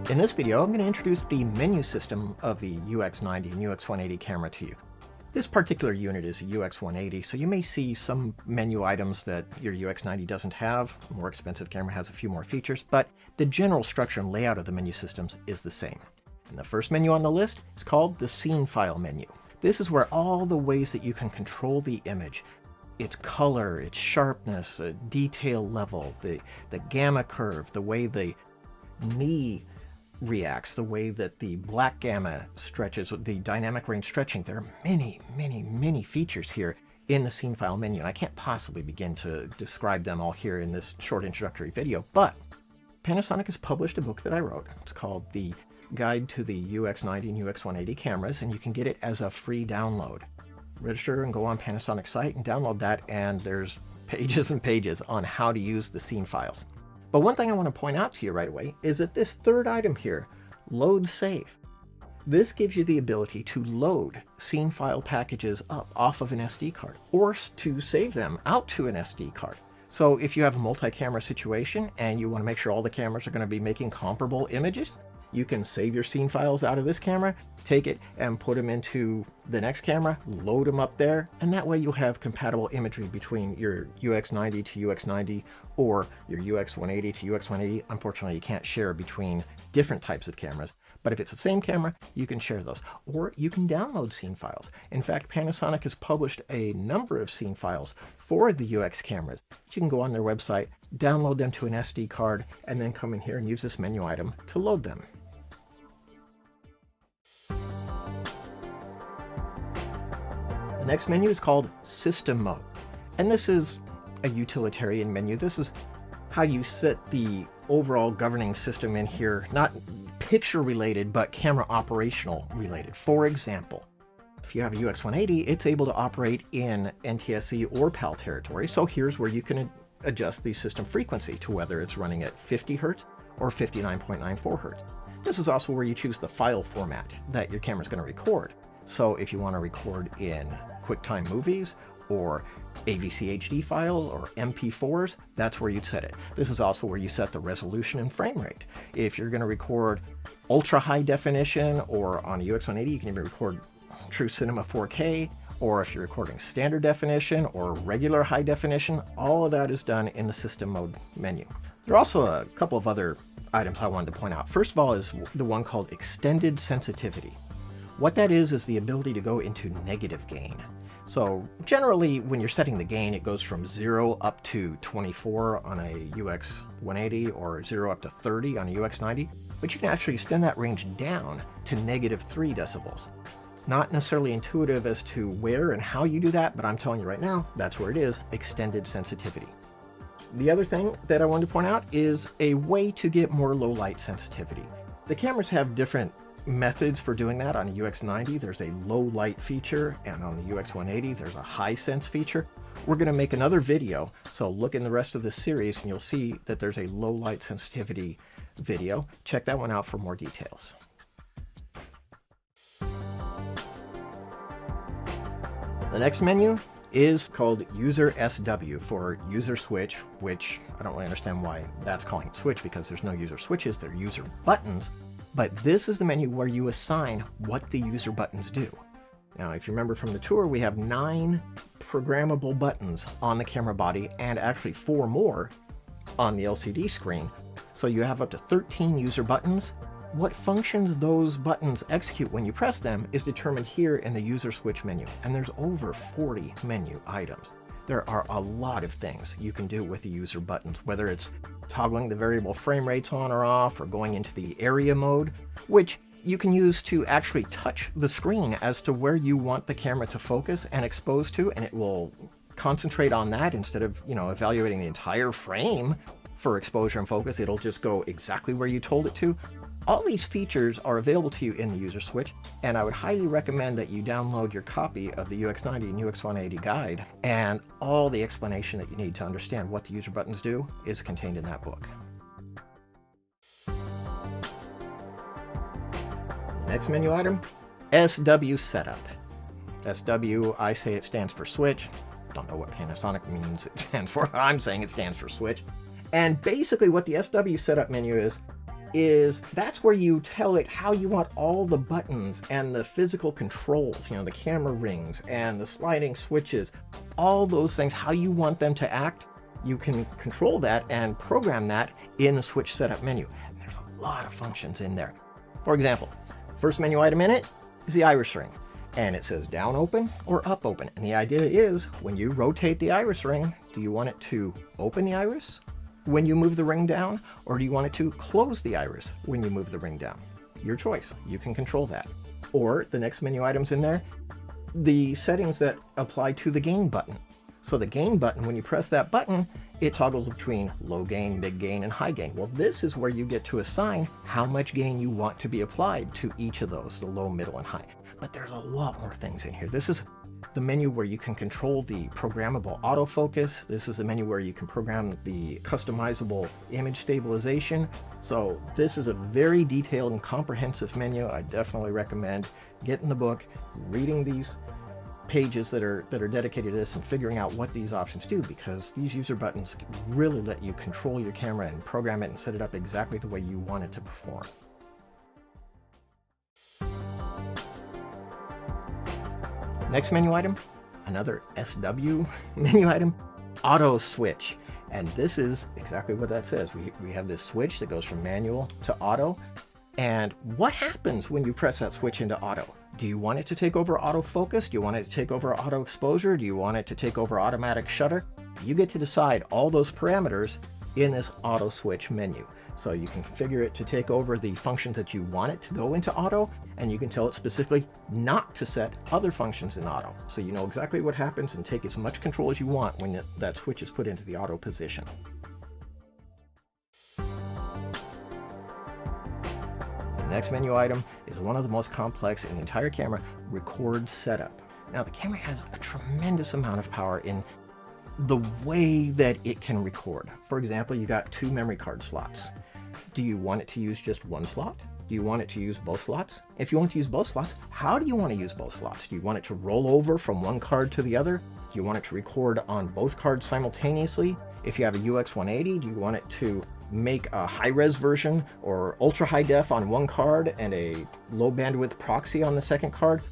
In this video, I'm going to introduce the menu system of the UX90 and UX180 camera to you. This particular unit is a UX180, so you may see some menu items that your UX90 doesn't have. A more expensive camera has a few more features, but the general structure and layout of the menu systems is the same. And the first menu on the list is called the Scene File menu. This is where all the ways that you can control the image, its color, its sharpness, detail level, the gamma curve, the way the knee reacts, the way that the black gamma stretches, the dynamic range stretching. There are many features here in the Scene File menu, and I can't possibly begin to describe them all here in this short introductory video, but Panasonic has published a book that I wrote. It's called The Guide to the UX90 and UX180 Cameras, and you can get it as a free download. Register and go on Panasonic's site and download that, and there's pages and pages on how to use the scene files. But one thing I want to point out to you right away is that this third item here, Load Save. This gives you the ability to load scene file packages up off of an SD card, or to save them out to an SD card. So if you have a multi-camera situation and you want to make sure all the cameras are going to be making comparable images, you can save your scene files out of this camera, take it and put them into the next camera, load them up there, and that way you'll have compatible imagery between your UX90 to UX90 or your UX180 to UX180. Unfortunately, you can't share between different types of cameras, but if it's the same camera, you can share those. Or you can download scene files. In fact, Panasonic has published a number of scene files for the UX cameras. You can go on their website, download them to an SD card, and then come in here and use this menu item to load them. The next menu is called System Mode, and this is a utilitarian menu. This is how you set the overall governing system in here, not picture related, but camera operational related. For example, if you have a UX180, it's able to operate in NTSC or PAL territory, so here's where you can adjust the system frequency to whether it's running at 50 Hz or 59.94 Hz. This is also where you choose the file format that your camera is going to record. So if you want to record in QuickTime movies or AVC HD files or MP4s, that's where you'd set it. This is also where you set the resolution and frame rate. If you're going to record ultra high definition, or on a UX180 you can even record True Cinema 4K, or if you're recording standard definition or regular high definition, all of that is done in the System Mode menu. There are also a couple of other items I wanted to point out. First of all is the one called Extended Sensitivity. What that is the ability to go into negative gain. So generally when you're setting the gain, it goes from 0 up to 24 on a UX180 or 0 up to 30 on a UX90, but you can actually extend that range down to -3 decibels. It's not necessarily intuitive as to where and how you do that, but I'm telling you right now, that's where it is, extended sensitivity. The other thing that I wanted to point out is a way to get more low light sensitivity. The cameras have different methods for doing that. On a UX90 there's a low light feature, and on the UX180 there's a high sense feature. We're going to make another video, so look in the rest of this series and you'll see that there's a low light sensitivity video. Check that one out for more details. The next menu is called User SW for User Switch, which I don't really understand why that's calling it switch, because there's no user switches, they're user buttons. But this is the menu where you assign what the user buttons do. Now, if you remember from the tour, we have 9 programmable buttons on the camera body and actually 4 more on the LCD screen. So you have up to 13 user buttons. What functions those buttons execute when you press them is determined here in the user switch menu. And there's over 40 menu items. There are a lot of things you can do with the user buttons, whether it's toggling the variable frame rates on or off, or going into the area mode, which you can use to actually touch the screen as to where you want the camera to focus and expose to, and it will concentrate on that instead of, evaluating the entire frame for exposure and focus. It'll just go exactly where you told it to. All these features are available to you in the user switch, and I would highly recommend that you download your copy of the UX90 and UX180 guide, and all the explanation that you need to understand what the user buttons do is contained in that book. Next menu item, SW Setup. SW, I say it stands for switch. Don't know what Panasonic means it stands for. I'm saying it stands for switch. And basically what the SW Setup menu is, is that's where you tell it how you want all the buttons and the physical controls, the camera rings and the sliding switches, all those things, how you want them to act. You can control that and program that in the switch setup menu. And there's a lot of functions in there. For example, first menu item in it is the iris ring. And it says down open or up open. And the idea is when you rotate the iris ring, do you want it to open the iris when you move the ring down, or do you want it to close the iris when you move the ring down? Your choice. You can control that. Or the next menu items in there, the settings that apply to the gain button. So the gain button, when you press that button, it toggles between low gain, mid gain, and high gain. Well, this is where you get to assign how much gain you want to be applied to each of those, the low, middle, and high. But there's a lot more things in here. This is the menu where you can control the programmable autofocus. This is the menu where you can program the customizable image stabilization. So this is a very detailed and comprehensive menu. I definitely recommend getting the book, reading these pages that are dedicated to this and figuring out what these options do, because these user buttons really let you control your camera and program it and set it up exactly the way you want it to perform. Next menu item, another SW menu item, auto switch. And this is exactly what that says. We have this switch that goes from manual to auto. And what happens when you press that switch into auto? Do you want it to take over autofocus? Do you want it to take over auto exposure? Do you want it to take over automatic shutter? You get to decide all those parameters in this auto switch menu. So you can configure it to take over the functions that you want it to go into auto, and you can tell it specifically not to set other functions in auto. So you know exactly what happens and take as much control as you want when that switch is put into the auto position. The next menu item is one of the most complex in the entire camera, record setup. Now the camera has a tremendous amount of power in the way that it can record. For example, you got 2 memory card slots. Do you want it to use just one slot? Do you want it to use both slots? If you want to use both slots, how do you want to use both slots? Do you want it to roll over from one card to the other? Do you want it to record on both cards simultaneously? If you have a UX180, do you want it to make a high-res version or ultra-high def on one card and a low-bandwidth proxy on the second card?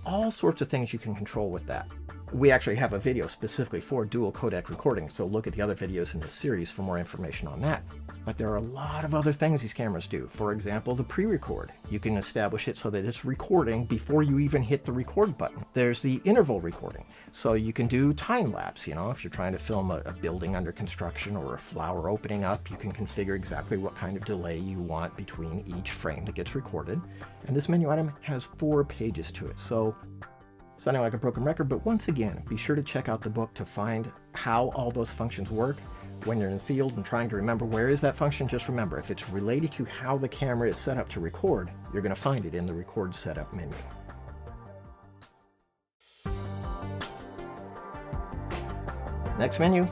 All sorts of things you can control with that. We actually have a video specifically for dual codec recording, so look at the other videos in this series for more information on that. But there are a lot of other things these cameras do. For example, the pre-record. You can establish it so that it's recording before you even hit the record button. There's the interval recording. So you can do time lapse, if you're trying to film a building under construction or a flower opening up, you can configure exactly what kind of delay you want between each frame that gets recorded. And this menu item has 4 pages to it. So sounding like a broken record, but once again, be sure to check out the book to find how all those functions work. When you're in the field and trying to remember where is that function, just remember, if it's related to how the camera is set up to record, you're going to find it in the record setup menu. Next menu,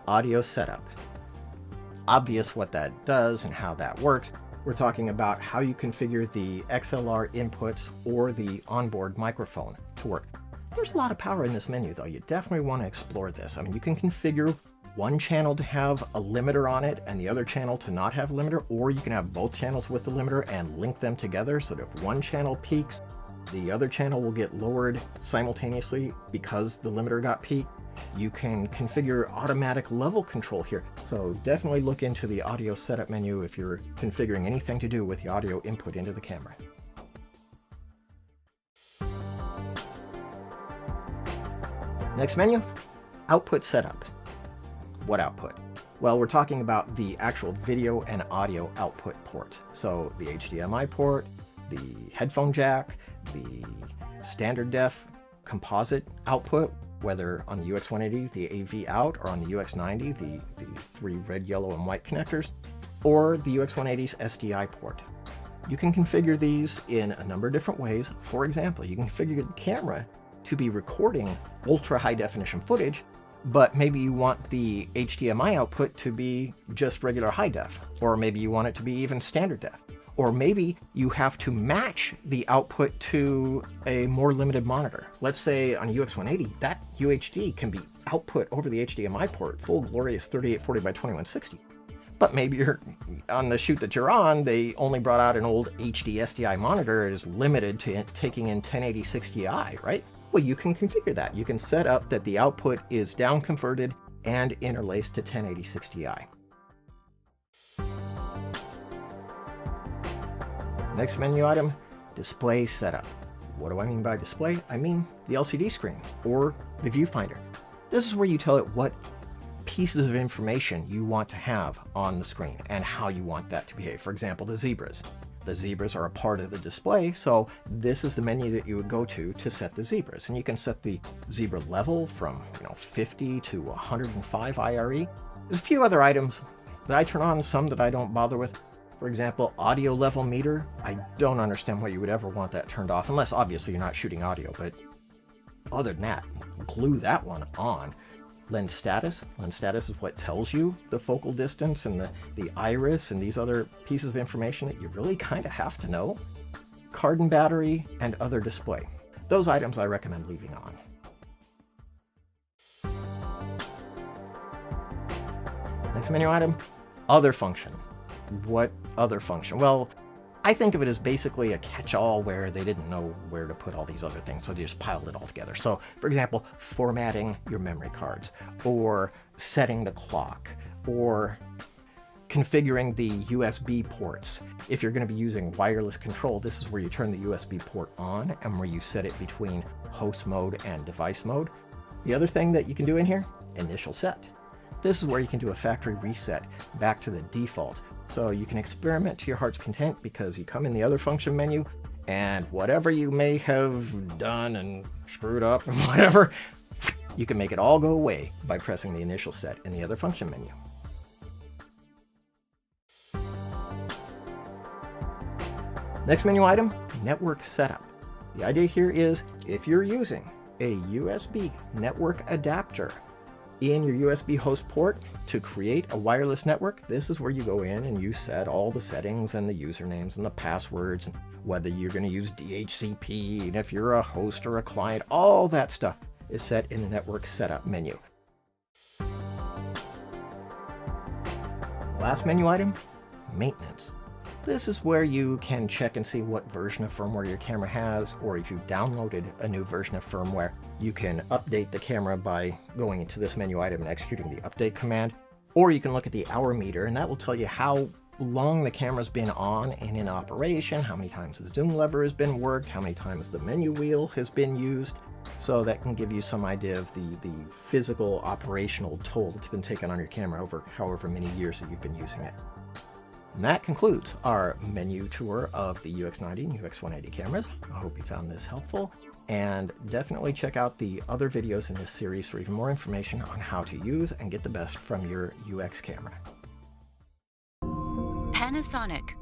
audio setup. Obvious what that does and how that works. We're talking about how you configure the XLR inputs or the onboard microphone to work. There's a lot of power in this menu though. You definitely want to explore this. I mean, you can configure one channel to have a limiter on it and the other channel to not have a limiter, or you can have both channels with the limiter and link them together so that if one channel peaks, the other channel will get lowered simultaneously because the limiter got peaked. You can configure automatic level control here. So definitely look into the audio setup menu if you're configuring anything to do with the audio input into the camera. Next menu, output setup. What output? Well, we're talking about the actual video and audio output ports. So the HDMI port, the headphone jack, the standard def composite output, whether on the UX180, the AV out, or on the UX90, the 3 red, yellow, and white connectors, or the UX180's SDI port. You can configure these in a number of different ways. For example, you can configure the camera to be recording ultra high definition footage, but maybe you want the HDMI output to be just regular high def, or maybe you want it to be even standard def. Or maybe you have to match the output to a more limited monitor. Let's say on a UX180, that UHD can be output over the HDMI port, full glorious 3840 by 2160. But maybe you're on the shoot that you're on, they only brought out an old HD SDI monitor. It is limited to taking in 1080 60i, right? Well, you can configure that. You can set up that the output is down converted and interlaced to 1080 60i. Next menu item, display setup. What do I mean by display? I mean the LCD screen or the viewfinder. This is where you tell it what pieces of information you want to have on the screen and how you want that to behave. For example, the zebras. The zebras are a part of the display, so this is the menu that you would go to set the zebras. And you can set the zebra level from 50 to 105 IRE. There's a few other items that I turn on, some that I don't bother with. For example, audio level meter. I don't understand why you would ever want that turned off, unless obviously you're not shooting audio, but other than that, glue that one on. Lens status. Lens status is what tells you the focal distance and the iris and these other pieces of information that you really kind of have to know. Card and battery and other display. Those items I recommend leaving on. Next menu item, other function. What other function? Well, I think of it as basically a catch-all where they didn't know where to put all these other things, so they just piled it all together. So, for example, formatting your memory cards, or setting the clock, or configuring the USB ports. If you're going to be using wireless control, this is where you turn the USB port on and where you set it between host mode and device mode. The other thing that you can do in here, initial set. This is where you can do a factory reset back to the default. So you can experiment to your heart's content because you come in the other function menu and whatever you may have done and screwed up or whatever, you can make it all go away by pressing the initial set in the other function menu. Next menu item, network setup. The idea here is if you're using a USB network adapter in your USB host port to create a wireless network, this is where you go in and you set all the settings and the usernames and the passwords and whether you're going to use DHCP and if you're a host or a client, all that stuff is set in the network setup menu. Last menu item, maintenance. This is where you can check and see what version of firmware your camera has, or if you've downloaded a new version of firmware, you can update the camera by going into this menu item and executing the update command. Or you can look at the hour meter, and that will tell you how long the camera's been on and in operation, how many times the zoom lever has been worked, how many times the menu wheel has been used. So that can give you some idea of the physical operational toll that's been taken on your camera over however many years that you've been using it. And that concludes our menu tour of the UX90 and UX180 cameras. I hope you found this helpful, and definitely check out the other videos in this series for even more information on how to use and get the best from your UX camera. Panasonic.